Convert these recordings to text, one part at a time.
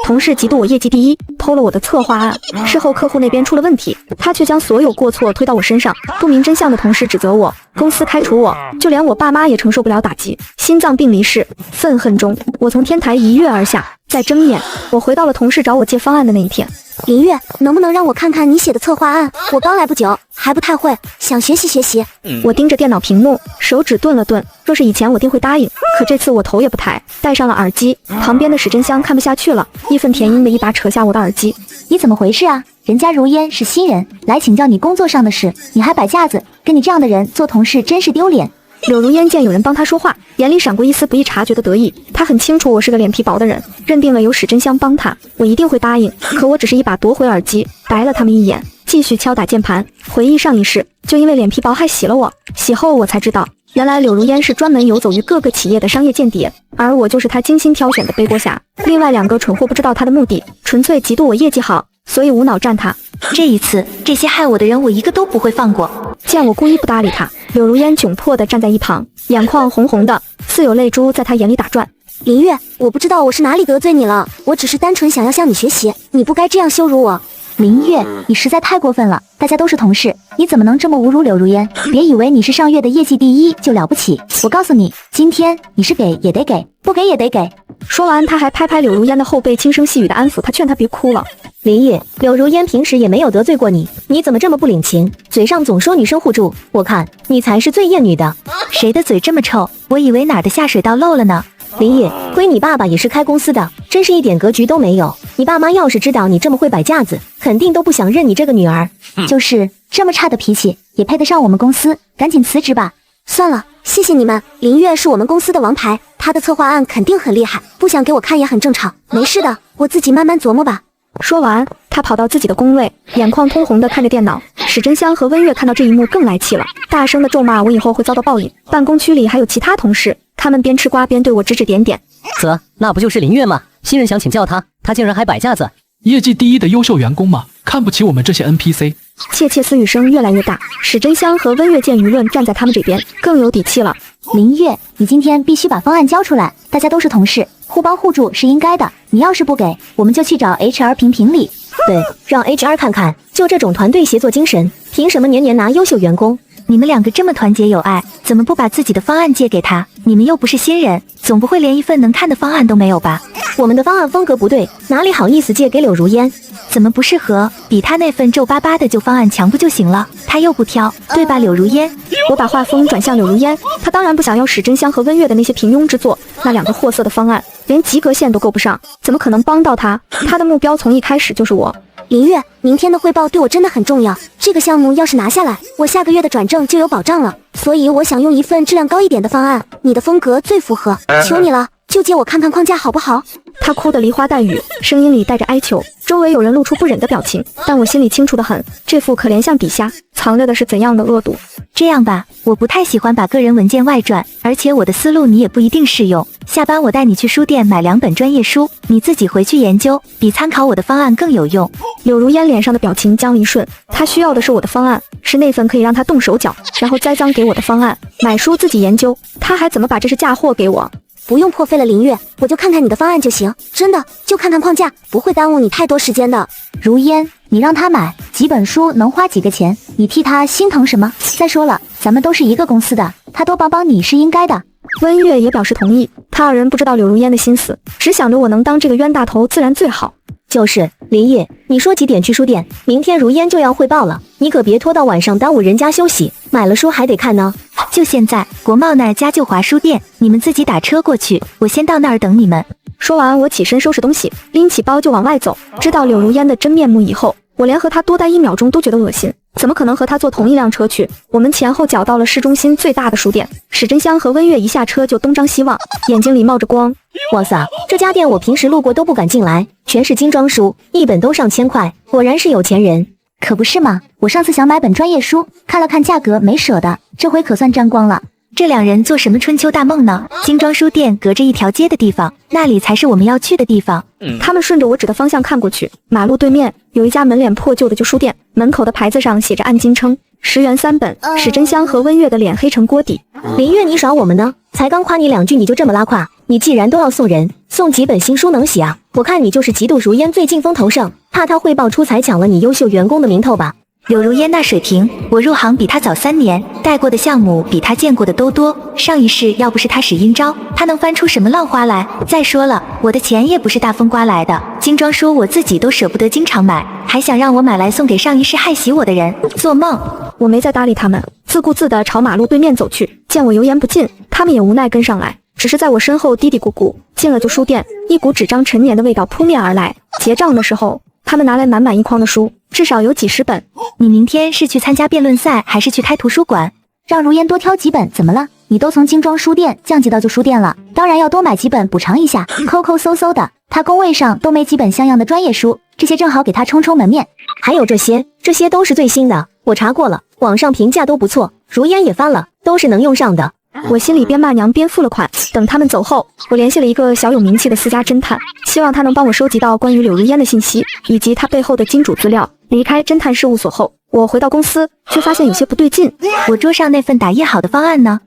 同事嫉妒我业绩第一，偷了我的策划案。事后客户那边出了问题，他却将所有过错推到我身上。不明真相的同事指责我，公司开除我，就连我爸妈也承受不了打击，心脏病离世。愤恨中，我从天台一跃而下。再睁眼，我回到了同事找我借方案的那一天。林月，能不能让我看看你写的策划案？我刚来不久，还不太会，想学习学习。我盯着电脑屏幕，手指顿了顿。若是以前，我定会答应，可这次我头也不抬，戴上了耳机。旁边的史真香看不下去了，义愤填膺的一把扯下我的耳机。你怎么回事啊？人家如烟是新人，来请教你工作上的事，你还摆架子，跟你这样的人做同事真是丢脸。柳如烟见有人帮她说话，眼里闪过一丝不易察觉的得意。她很清楚我是个脸皮薄的人，认定了有史真香帮她，我一定会答应。可我只是一把夺回耳机，白了他们一眼，继续敲打键盘，回忆上一世。就因为脸皮薄还洗了我，洗后我才知道，原来柳如烟是专门游走于各个企业的商业间谍，而我就是她精心挑选的背锅侠。另外2个蠢货不知道她的目的，纯粹嫉妒我业绩好，所以无脑站她。这一次，这些害我的人我一个都不会放过。见我故意不搭理她，柳如烟窘迫地站在一旁，眼眶红红的，似有泪珠在她眼里打转。林月，我不知道我是哪里得罪你了，我只是单纯想要向你学习，你不该这样羞辱我。林月，你实在太过分了，大家都是同事，你怎么能这么侮辱柳如烟？别以为你是上月的业绩第一就了不起，我告诉你，今天你是给也得给，不给也得给。说完，他还拍拍柳如烟的后背，轻声细语的安抚她，劝她别哭了。林月，柳如烟平时也没有得罪过你，你怎么这么不领情？嘴上总说女生互助，我看你才是最厌女的。谁的嘴这么臭？我以为哪儿的下水道漏了呢。林月，亏你爸爸也是开公司的，真是一点格局都没有。你爸妈要是知道你这么会摆架子，肯定都不想认你这个女儿。就是这么差的脾气，也配得上我们公司？赶紧辞职吧。算了，谢谢你们。林月是我们公司的王牌，她的策划案肯定很厉害，不想给我看也很正常。没事的，我自己慢慢琢磨吧。说完，他跑到自己的工位，眼眶通红的看着电脑。史真香和温月看到这一幕更来气了，大声的咒骂我以后会遭到报应。办公区里还有其他同事，他们边吃瓜边对我指指点点。啧，那不就是林月吗？新人想请教他竟然还摆架子。业绩第一的优秀员工嘛，看不起我们这些 NPC。窃窃私语声越来越大，史真香和温月见舆论站在他们这边，更有底气了。林月，你今天必须把方案交出来，大家都是同事，互帮互助是应该的。你要是不给，我们就去找 HR 评理。对，让 HR 看看，就这种团队协作精神，凭什么年年拿优秀员工？你们2个这么团结友爱，怎么不把自己的方案借给他？你们又不是新人，总不会连一份能看的方案都没有吧？我们的方案风格不对，哪里好意思借给柳如烟？怎么不适合？比他那份皱巴巴的旧方案强不就行了？他又不挑，对吧，柳如烟？我把话锋转向柳如烟，她当然不想要史真香和温月的那些平庸之作，那2个货色的方案连及格线都够不上，怎么可能帮到她？她的目标从一开始就是我。林月，明天的汇报对我真的很重要，这个项目要是拿下来，我下个月的转正就有保障了，所以我想用一份质量高一点的方案，你的风格最符合，求你了，就借我看看框架好不好？她哭得梨花带雨，声音里带着哀求，周围有人露出不忍的表情，但我心里清楚得很，这副可怜相底下藏着的是怎样的恶毒。这样吧，我不太喜欢把个人文件外传，而且我的思路你也不一定适用。下班我带你去书店买2本专业书，你自己回去研究，比参考我的方案更有用。柳如烟脸上的表情僵了一瞬，她需要的是我的方案，是那份可以让她动手脚，然后栽赃给我的方案。买书自己研究，她还怎么把这是嫁祸给我？不用破费了，林月，我就看看你的方案就行，真的，就看看框架，不会耽误你太多时间的。如烟，你让他买几本书能花几个钱？你替他心疼什么？再说了，咱们都是一个公司的，他多帮帮你是应该的。温月也表示同意，他2人不知道柳如烟的心思，只想着我能当这个冤大头自然最好。就是林月，你说几点去书店？明天如烟就要汇报了，你可别拖到晚上耽误人家休息，买了书还得看呢。就现在，国贸那儿家旧华书店，你们自己打车过去，我先到那儿等你们。说完，我起身收拾东西，拎起包就往外走。知道柳如烟的真面目以后，我连和她多待1秒钟都觉得恶心，怎么可能和她坐同一辆车去？我们前后脚到了市中心最大的书店，史真香和温月一下车就东张西望，眼睛里冒着光。哇塞，这家店我平时路过都不敢进来，全是精装书，1本都上千块，果然是有钱人。可不是嘛，我上次想买本专业书，看了看价格没舍得，这回可算沾光了。这2人做什么春秋大梦呢？精装书店隔着一条街的地方，那里才是我们要去的地方。他们顺着我指的方向看过去，马路对面有一家门脸破旧的旧书店，门口的牌子上写着按斤称，10元3本。史真香和温月的脸黑成锅底。林月，你耍我们呢？才刚夸你2句你就这么拉胯，你既然都要送人，送几本新书能洗啊？我看你就是嫉妒如烟最近风头盛，怕他汇报出彩抢了你优秀员工的名头吧？柳如烟那水平，我入行比她早3年，带过的项目比她见过的都多。上一世要不是她使阴招，她能翻出什么浪花来？再说了，我的钱也不是大风刮来的，精装书我自己都舍不得经常买，还想让我买来送给上一世害死我的人，做梦！我没再搭理他们，自顾自地朝马路对面走去。见我油盐不进，他们也无奈跟上来，只是在我身后嘀嘀咕咕。进了旧书店，一股纸张陈年的味道扑面而来。结账的时候，他们拿来满满一筐的书，至少有几10本。你明天是去参加辩论赛，还是去开图书馆？让如烟多挑几本，怎么了？你都从精装书店降级到旧书店了，当然要多买几本补偿一下。抠抠搜搜的，他工位上都没几本像样的专业书，这些正好给他充充门面。还有这些都是最新的，我查过了，网上评价都不错，如烟也翻了，都是能用上的。我心里边骂娘边付了款。等他们走后，我联系了一个小有名气的私家侦探，希望他能帮我收集到关于柳如烟的信息，以及他背后的金主资料。离开侦探事务所后，我回到公司，却发现有些不对劲。我桌上那份打印好的方案呢？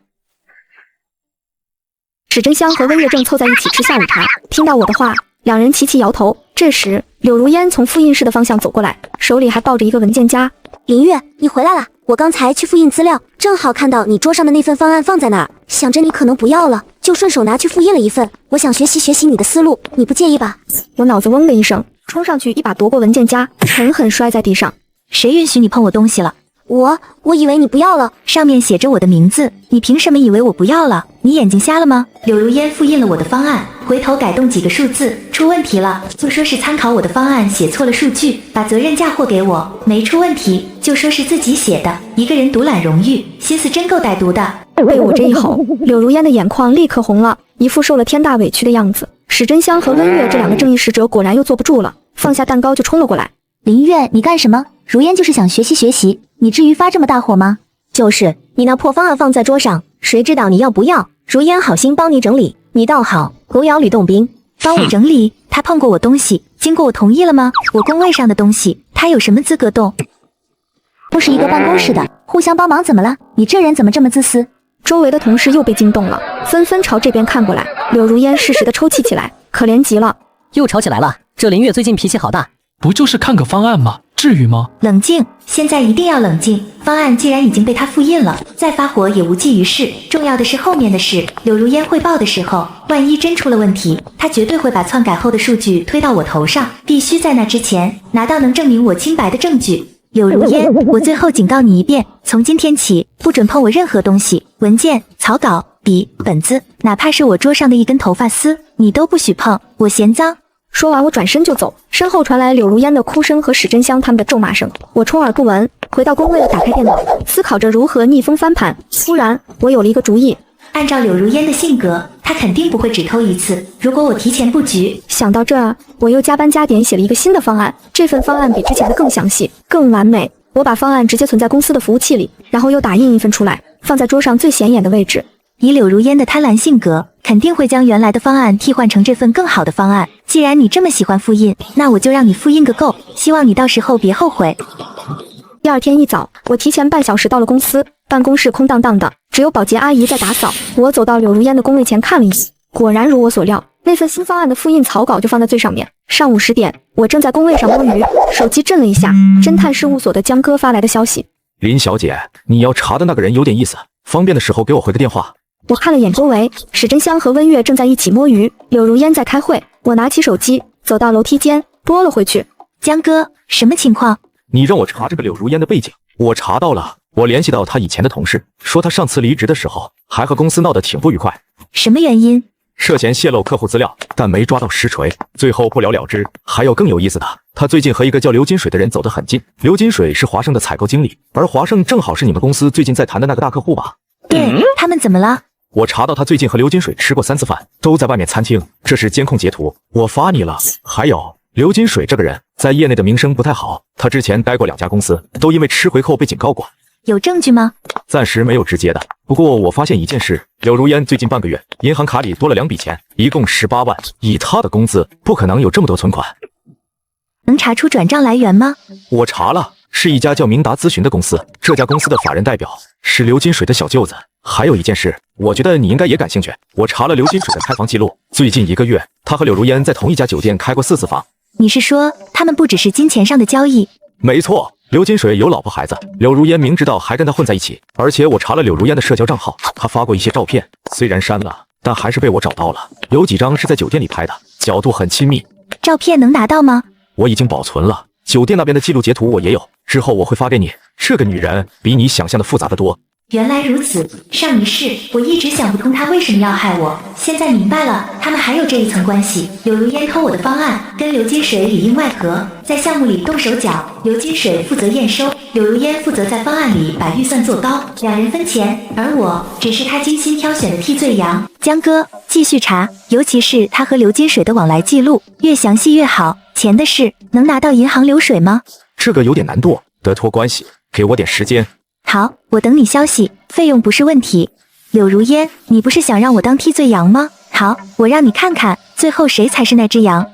史真香和温月正凑在一起吃下午茶，听到我的话，两人齐齐摇头。这时，柳如烟从复印室的方向走过来，手里还抱着一个文件夹。林月，你回来了。我刚才去复印资料，正好看到你桌上的那份方案放在那儿，想着你可能不要了，就顺手拿去复印了一份。我想学习你的思路，你不介意吧？我脑子嗡的一声，冲上去一把夺过文件夹，狠狠摔在地上。谁允许你碰我东西了？我以为你不要了，上面写着我的名字，你凭什么以为我不要了？你眼睛瞎了吗？柳如烟复印了我的方案，回头改动几个数字，出问题了，就说是参考我的方案写错了数据，把责任嫁祸给我；没出问题，就说是自己写的。一个人独揽荣誉，心思真够歹毒的。被我这一吼，柳如烟的眼眶立刻红了，一副受了天大委屈的样子。史真香和温月这2个正义使者果然又坐不住了，放下蛋糕就冲了过来。林月，你干什么？如烟就是想学习，你至于发这么大火吗？就是你那破方案放在桌上，谁知道你要不要？如烟好心帮你整理，你倒好，狗咬吕洞宾。帮我整理？他碰过我东西，经过我同意了吗？我工位上的东西，他有什么资格动？都是一个办公室的，互相帮忙怎么了？你这人怎么这么自私？周围的同事又被惊动了，纷纷朝这边看过来。柳如烟适时地抽泣起来，可怜极了。又吵起来了，这林月最近脾气好大。不就是看个方案吗？至于吗？冷静，现在一定要冷静。方案既然已经被他复印了，再发火也无济于事。重要的是后面的事。柳如烟汇报的时候，万一真出了问题，他绝对会把篡改后的数据推到我头上，必须在那之前拿到能证明我清白的证据。柳如烟，我最后警告你一遍，从今天起不准碰我任何东西，文件、草稿、笔、本子，哪怕是我桌上的一根头发丝，你都不许碰，我嫌脏。说完，我转身就走，身后传来柳如烟的哭声和史真香他们的咒骂声，我充耳不闻。回到工位，打开电脑，思考着如何逆风翻盘。突然，我有了一个主意。按照柳如烟的性格，她肯定不会只偷一次。如果我提前布局，想到这儿，我又加班加点写了一个新的方案。这份方案比之前的更详细、更完美。我把方案直接存在公司的服务器里，然后又打印一份出来，放在桌上最显眼的位置。以柳如烟的贪婪性格，肯定会将原来的方案替换成这份更好的方案。既然你这么喜欢复印，那我就让你复印个够，希望你到时候别后悔。第二天一早，我提前半小时到了公司，办公室空荡荡的，只有保洁阿姨在打扫。我走到柳如烟的工位前看了一眼，果然如我所料，那份新方案的复印草稿就放在最上面。上午10点，我正在工位上摸鱼，手机震了一下，侦探事务所的江哥发来的消息：林小姐，你要查的那个人有点意思，方便的时候给我回个电话。我看了眼周围，史真香和温月正在一起摸鱼，柳如烟在开会。我拿起手机，走到楼梯间，拨了回去。江哥，什么情况？你让我查这个柳如烟的背景，我查到了。我联系到他以前的同事，说他上次离职的时候，还和公司闹得挺不愉快。什么原因？涉嫌泄露客户资料，但没抓到实锤，最后不了了之。还有更有意思的，他最近和一个叫刘金水的人走得很近。刘金水是华盛的采购经理，而华盛正好是你们公司最近在谈的那个大客户吧？对，他们怎么了？我查到他最近和刘金水吃过3次饭，都在外面餐厅，这是监控截图，我发你了。还有，刘金水这个人在业内的名声不太好，他之前待过2家公司，都因为吃回扣被警告过。有证据吗？暂时没有直接的，不过我发现一件事，柳如烟最近半个月银行卡里多了2笔钱，一共18万，以他的工资不可能有这么多存款。能查出转账来源吗？我查了，是一家叫明达咨询的公司，这家公司的法人代表是刘金水的小舅子，还有一件事，我觉得你应该也感兴趣。我查了刘金水的开房记录，最近1个月，他和柳如烟在同一家酒店开过4次房。你是说他们不只是金钱上的交易？没错，刘金水有老婆孩子，柳如烟明知道还跟他混在一起。而且我查了柳如烟的社交账号，他发过一些照片，虽然删了，但还是被我找到了。有几张是在酒店里拍的，角度很亲密。照片能拿到吗？我已经保存了，酒店那边的记录截图我也有，之后我会发给你。这个女人比你想象的复杂得多。原来如此，上一世我一直想不通他为什么要害我，现在明白了，他们还有这一层关系。柳如烟偷我的方案，跟刘金水里应外合，在项目里动手脚，刘金水负责验收，柳如烟负责在方案里把预算做高，两人分钱，而我只是他精心挑选的替罪羊。江哥，继续查，尤其是他和刘金水的往来记录，越详细越好。钱的事能拿到银行流水吗？这个有点难度，得托关系，给我点时间。好，我等你消息，费用不是问题。柳如烟，你不是想让我当替罪羊吗？好，我让你看看，最后谁才是那只羊。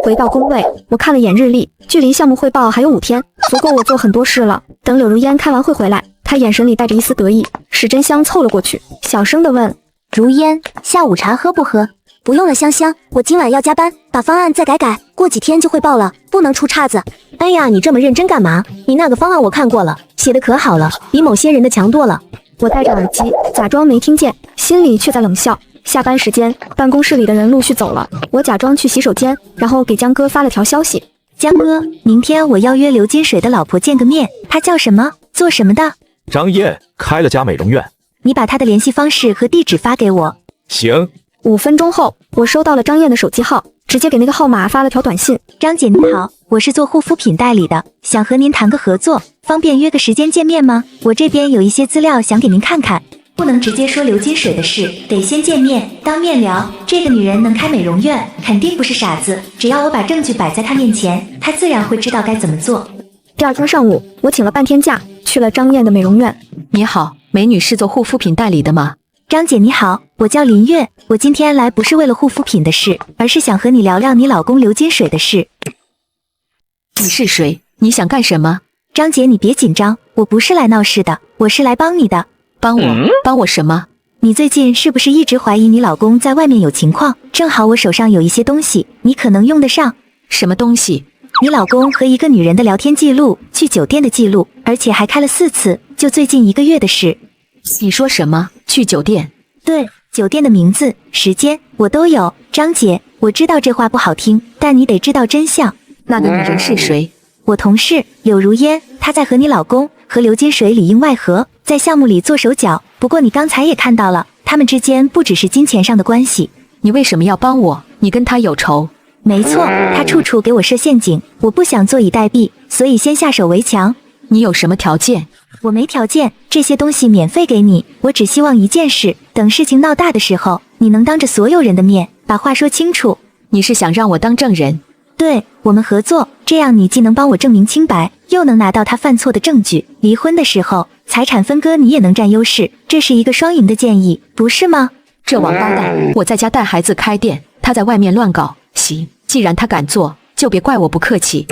回到工位，我看了眼日历，距离项目汇报还有5天，足够我做很多事了。等柳如烟开完会回来，她眼神里带着一丝得意。史真香凑了过去，小声地问：如烟，下午茶喝不喝？不用了，香香，我今晚要加班，把方案再改改，过几天就汇报了，不能出岔子。哎呀，你这么认真干嘛？你那个方案我看过了，写的可好了，比某些人的强多了。我戴着耳机，假装没听见，心里却在冷笑。下班时间，办公室里的人陆续走了，我假装去洗手间，然后给江哥发了条消息：江哥，明天我要约刘金水的老婆见个面，她叫什么？做什么的？张燕，开了家美容院。你把她的联系方式和地址发给我。行。5分钟后，我收到了张燕的手机号，直接给那个号码发了条短信：张姐你好，我是做护肤品代理的，想和您谈个合作，方便约个时间见面吗？我这边有一些资料想给您看看，不能直接说刘金水的事，得先见面，当面聊。这个女人能开美容院，肯定不是傻子，只要我把证据摆在她面前，她自然会知道该怎么做。第2天上午，我请了半天假，去了张燕的美容院。你好，美女是做护肤品代理的吗？张姐你好，我叫林月，我今天来不是为了护肤品的事，而是想和你聊聊你老公刘金水的事。你是谁？你想干什么？张姐你别紧张，我不是来闹事的，我是来帮你的。帮我什么？你最近是不是一直怀疑你老公在外面有情况？正好我手上有一些东西，你可能用得上。什么东西？你老公和一个女人的聊天记录，去酒店的记录，而且还开了4次，就最近1个月的事。你说什么？去酒店？对，酒店的名字、时间我都有。张姐，我知道这话不好听，但你得知道真相。那个女人是谁？我同事柳如烟，她在和你老公和刘金水里应外合，在项目里做手脚。不过你刚才也看到了，他们之间不只是金钱上的关系。你为什么要帮我？你跟他有仇？没错，他处处给我设陷阱，我不想坐以待毙，所以先下手为强。你有什么条件？我没条件，这些东西免费给你，我只希望一件事，等事情闹大的时候，你能当着所有人的面把话说清楚。你是想让我当证人？对，我们合作，这样你既能帮我证明清白，又能拿到他犯错的证据，离婚的时候财产分割你也能占优势，这是一个双赢的建议，不是吗？这王八蛋，我在家带孩子开店，他在外面乱搞。行，既然他敢做，就别怪我不客气。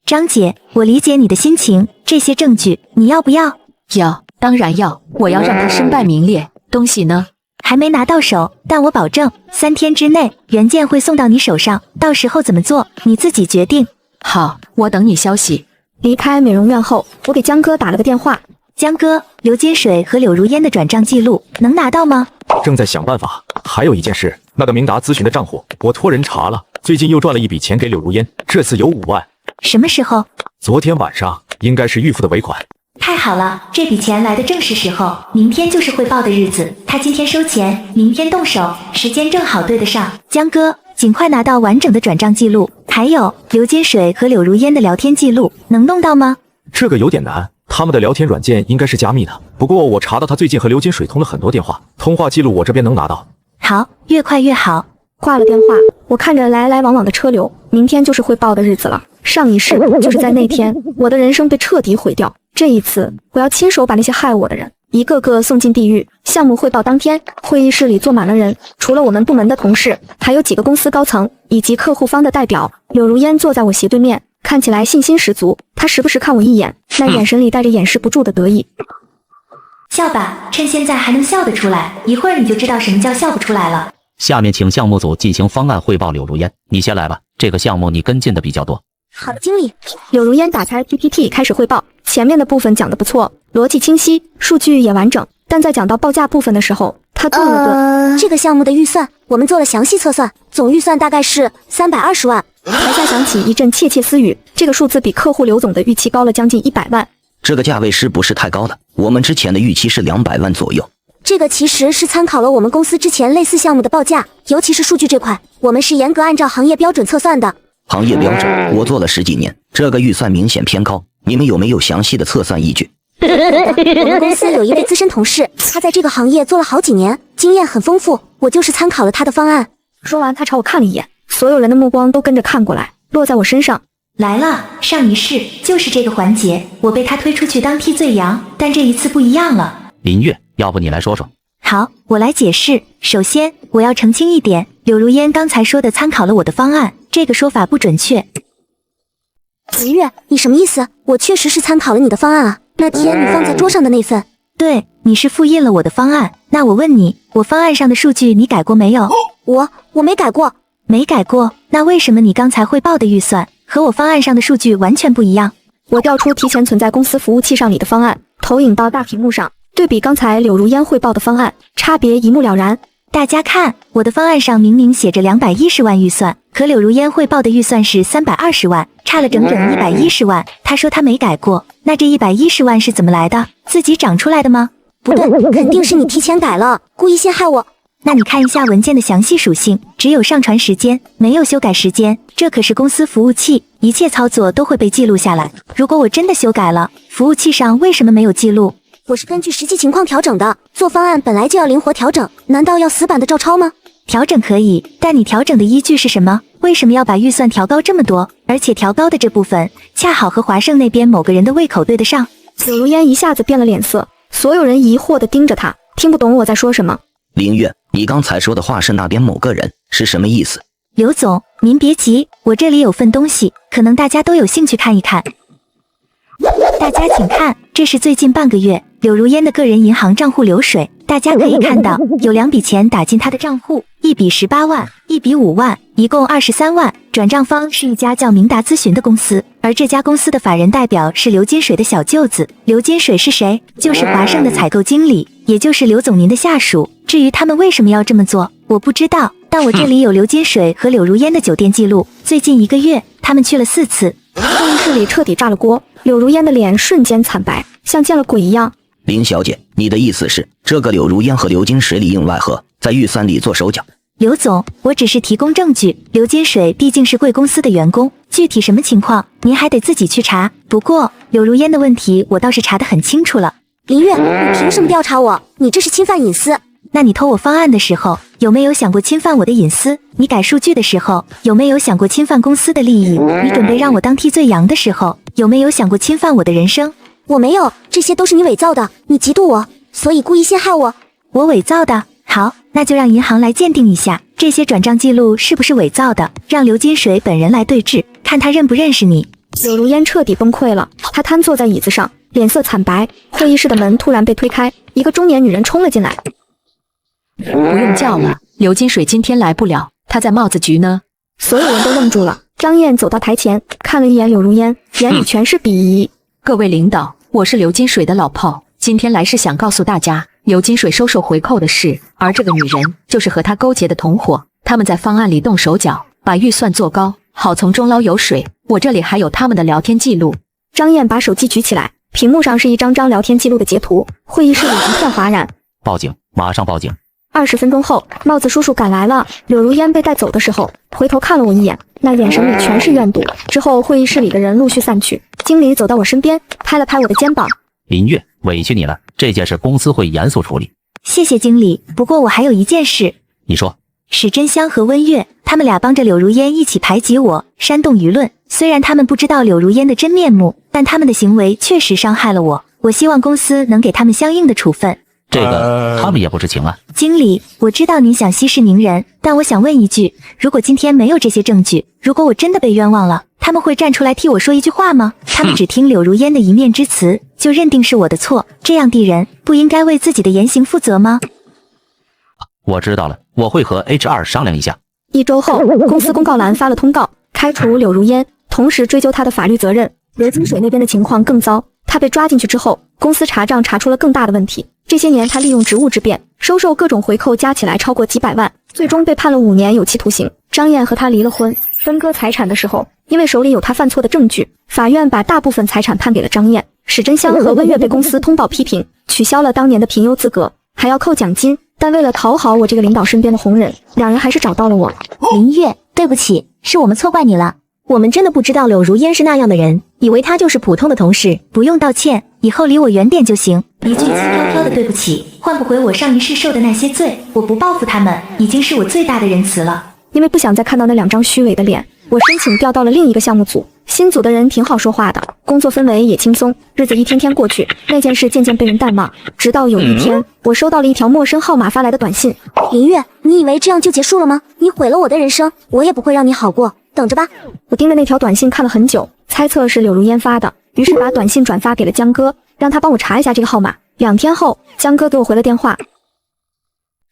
张姐，我理解你的心情，这些证据你要不要？要，当然要，我要让他身败名裂。东西呢？还没拿到手，但我保证3天之内原件会送到你手上，到时候怎么做你自己决定。好，我等你消息。离开美容院后，我给江哥打了个电话。江哥，刘金水和柳如烟的转账记录能拿到吗？正在想办法。还有一件事，那个明达咨询的账户，我托人查了，最近又赚了一笔钱给柳如烟，这次有5万。什么时候？昨天晚上，应该是预付的尾款。太好了，这笔钱来的正是时候，明天就是汇报的日子，他今天收钱，明天动手，时间正好对得上。江哥，尽快拿到完整的转账记录，还有刘金水和柳如烟的聊天记录，能弄到吗？这个有点难，他们的聊天软件应该是加密的，不过我查到他最近和刘金水通了很多电话，通话记录我这边能拿到。好，越快越好。挂了电话，我看着来来往往的车流，明天就是汇报的日子了。上一世就是在那天，我的人生被彻底毁掉。这一次，我要亲手把那些害我的人一个个送进地狱。项目汇报当天，会议室里坐满了人，除了我们部门的同事，还有几个公司高层以及客户方的代表。柳如烟坐在我斜对面，看起来信心十足。她时不时看我一眼，那眼神里带着掩饰不住的得意。笑吧，趁现在还能笑得出来，一会儿你就知道什么叫笑不出来了。下面请项目组进行方案汇报。柳如烟，你先来吧，这个项目你跟进的比较多。好的，经理。柳如烟打开 PPT 开始汇报，前面的部分讲得不错，逻辑清晰，数据也完整，但在讲到报价部分的时候，他顿了顿。这个项目的预算，我们做了详细测算，总预算大概是320万。台下响起一阵窃窃私语，这个数字比客户刘总的预期高了将近100万。这个价位是不是太高了？我们之前的预期是200万左右。这个其实是参考了我们公司之前类似项目的报价，尤其是数据这块，我们是严格按照行业标准测算的。行业标准，我做了10几年，这个预算明显偏高。你们有没有详细的测算依据？我们公司有一位资深同事，他在这个行业做了好几年，经验很丰富，我就是参考了他的方案。说完，他朝我看了一眼，所有人的目光都跟着看过来，落在我身上。来了，上一世就是这个环节，我被他推出去当替罪羊，但这一次不一样了。林月，要不你来说说？好，我来解释。首先，我要澄清一点，柳如烟刚才说的参考了我的方案，这个说法不准确。林月，你什么意思？我确实是参考了你的方案啊，那天你放在桌上的那份。对，你是复印了我的方案。那我问你，我方案上的数据你改过没有？我没改过。没改过，那为什么你刚才汇报的预算和我方案上的数据完全不一样？我调出提前存在公司服务器上你的方案，投影到大屏幕上，对比刚才柳如烟汇报的方案，差别一目了然。大家看，我的方案上明明写着210万预算，可柳如烟汇报的预算是320万，差了整整110万。他说他没改过，那这110万是怎么来的？自己长出来的吗？不对，肯定是你提前改了，故意陷害我。那你看一下文件的详细属性，只有上传时间，没有修改时间。这可是公司服务器，一切操作都会被记录下来。如果我真的修改了，服务器上为什么没有记录？我是根据实际情况调整的，做方案本来就要灵活调整，难道要死板的照抄吗？调整可以，但你调整的依据是什么？为什么要把预算调高这么多？而且调高的这部分，恰好和华盛那边某个人的胃口对得上。柳如烟一下子变了脸色，所有人疑惑地盯着他，听不懂我在说什么。林月，你刚才说的话是那边某个人是什么意思？刘总，您别急，我这里有份东西，可能大家都有兴趣看一看。大家请看，这是最近半个月柳如烟的个人银行账户流水，大家可以看到有2笔钱打进她的账户，一笔18万，一笔5万，一共23万。转账方是一家叫明达咨询的公司，而这家公司的法人代表是刘金水的小舅子。刘金水是谁？就是华盛的采购经理，也就是刘总您的下属。至于他们为什么要这么做，我不知道，但我这里有刘金水和柳如烟的酒店记录，最近1个月他们去了4次。会议室里彻底炸了锅，柳如烟的脸瞬间惨白，像见了鬼一样。林小姐，你的意思是这个柳如烟和刘金水里应外合，在预算里做手脚？刘总，我只是提供证据，刘金水毕竟是贵公司的员工，具体什么情况您还得自己去查。不过柳如烟的问题我倒是查得很清楚了。林月，你凭什么调查我？你这是侵犯隐私。那你偷我方案的时候，有没有想过侵犯我的隐私？你改数据的时候，有没有想过侵犯公司的利益？你准备让我当替罪羊的时候，有没有想过侵犯我的人生？我没有，这些都是你伪造的，你嫉妒我，所以故意陷害我。我伪造的？好，那就让银行来鉴定一下这些转账记录是不是伪造的，让刘金水本人来对质，看他认不认识你。柳如烟彻底崩溃了，她瘫坐在椅子上，脸色惨白。会议室的门突然被推开，一个中年女人冲了进来。不用叫了，刘金水今天来不了，他在帽子局呢。所有人都愣住了。张燕走到台前，看了一眼柳如烟，眼里全是鄙夷。各位领导，我是刘金水的老炮，今天来是想告诉大家刘金水收受回扣的事，而这个女人就是和他勾结的同伙，他们在方案里动手脚，把预算做高，好从中捞油水。我这里还有他们的聊天记录。张燕把手机举起来，屏幕上是一张张聊天记录的截图，会议室里一片哗然。报警，马上报警！20分钟后，帽子叔叔赶来了。柳如烟被带走的时候，回头看了我一眼，那眼神里全是怨毒。之后，会议室里的人陆续散去，经理走到我身边，拍了拍我的肩膀。林月，委屈你了，这件事公司会严肃处理。谢谢经理，不过我还有一件事。你说。史真香和温月，他们俩帮着柳如烟一起排挤我，煽动舆论。虽然他们不知道柳如烟的真面目，但他们的行为确实伤害了我。我希望公司能给他们相应的处分。这个他们也不知情啊。经理，我知道您想息事宁人，但我想问一句，如果今天没有这些证据，如果我真的被冤枉了，他们会站出来替我说一句话吗？他们只听柳如烟的一面之词，就认定是我的错，这样的人不应该为自己的言行负责吗？我知道了，我会和 HR 商量一下。1周后，公司公告栏发了通告，开除柳如烟，同时追究她的法律责任。刘金水那边的情况更糟，他被抓进去之后，公司查账查出了更大的问题。这些年他利用职务之便收受各种回扣，加起来超过几百万，最终被判了5年有期徒刑。张燕和他离了婚，分割财产的时候，因为手里有他犯错的证据，法院把大部分财产判给了张燕。史真香和温月被公司通报批评，取消了当年的评优资格，还要扣奖金。但为了讨好我这个领导身边的红人，两人还是找到了我。林月，对不起，是我们错怪你了。我们真的不知道柳如烟是那样的人，以为她就是普通的同事。不用道歉，以后离我远点就行。一句轻飘飘的对不起，换不回我上一世受的那些罪。我不报复他们，已经是我最大的仁慈了。因为不想再看到那2张虚伪的脸，我申请调到了另一个项目组。新组的人挺好说话的，工作氛围也轻松。日子一天天过去，那件事渐渐被人淡忘。直到有一天，我收到了一条陌生号码发来的短信。林月，你以为这样就结束了吗？你毁了我的人生，我也不会让你好过，等着吧。我盯着那条短信看了很久，猜测是柳如烟发的，于是把短信转发给了江哥，让他帮我查一下这个号码。2天后，江哥给我回了电话。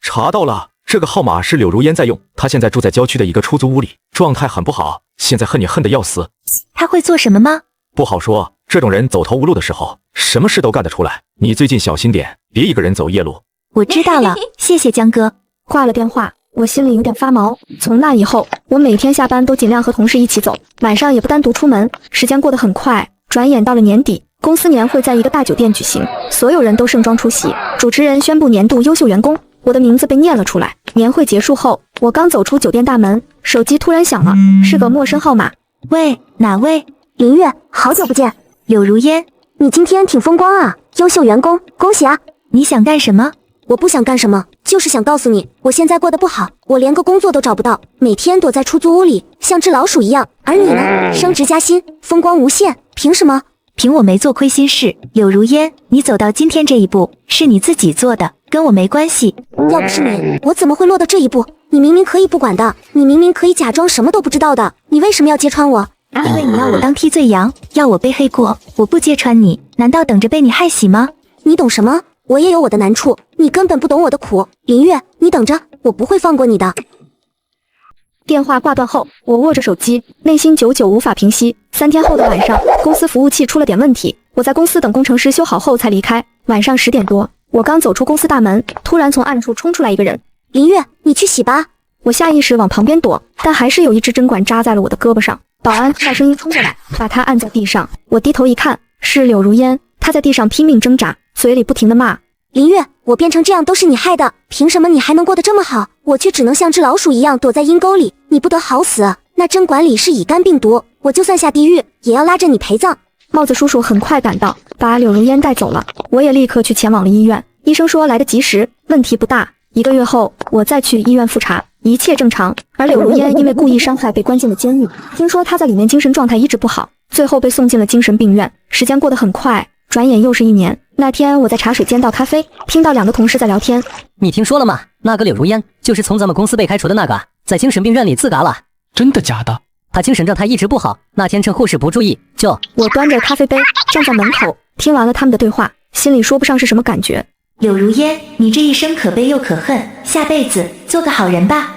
查到了，这个号码是柳如烟在用，她现在住在郊区的一个出租屋里，状态很不好，现在恨你恨得要死。他会做什么吗？不好说，这种人走投无路的时候，什么事都干得出来。你最近小心点，别一个人走夜路。我知道了，谢谢江哥。挂了电话，我心里有点发毛。从那以后，我每天下班都尽量和同事一起走，晚上也不单独出门。时间过得很快，转眼到了年底，公司年会在一个大酒店举行，所有人都盛装出席。主持人宣布年度优秀员工，我的名字被念了出来。年会结束后，我刚走出酒店大门，手机突然响了，是个陌生号码。喂，哪位？林月，好久不见。柳如烟，你今天挺风光啊，优秀员工，恭喜啊！你想干什么？我不想干什么，就是想告诉你，我现在过得不好，我连个工作都找不到，每天躲在出租屋里，像只老鼠一样。而你呢，升职加薪，风光无限，凭什么？凭我没做亏心事。柳如烟，你走到今天这一步，是你自己做的，跟我没关系。要不是你，我怎么会落到这一步？你明明可以不管的，你明明可以假装什么都不知道的，你为什么要揭穿我？因为你要我当替罪羊，要我背黑锅，我不揭穿你，难道等着被你害死吗？你懂什么？我也有我的难处，你根本不懂我的苦。林月，你等着，我不会放过你的。电话挂断后，我握着手机，内心久久无法平息。3天后的晚上，公司服务器出了点问题，我在公司等工程师修好后才离开。晚上10点多，我刚走出公司大门，突然从暗处冲出来一个人。林月，你去洗吧。我下意识往旁边躲，但还是有一支针管扎在了我的胳膊上。保安听到声音冲过来，把他按在地上。我低头一看，是柳如烟，她在地上拼命挣扎，嘴里不停地骂：林月，我变成这样都是你害的，凭什么你还能过得这么好，我却只能像只老鼠一样躲在阴沟里，你不得好死。那针管里是乙肝病毒，我就算下地狱也要拉着你陪葬。帽子叔叔很快赶到，把柳如烟带走了。我也立刻去前往了医院，医生说来得及时，问题不大。1个月后，我再去医院复查，一切正常。而柳如烟因为故意伤害被关进了监狱，听说她在里面精神状态一直不好，最后被送进了精神病院。时间过得很快，转眼又是1年。那天我在茶水间倒咖啡，听到2个同事在聊天。你听说了吗？那个柳如烟就是从咱们公司被开除的那个，在精神病院里自嘎了。真的假的？他精神状态一直不好，那天趁护士不注意就……我端着咖啡杯站在门口，听完了他们的对话，心里说不上是什么感觉。柳如烟，你这一生可悲又可恨，下辈子做个好人吧。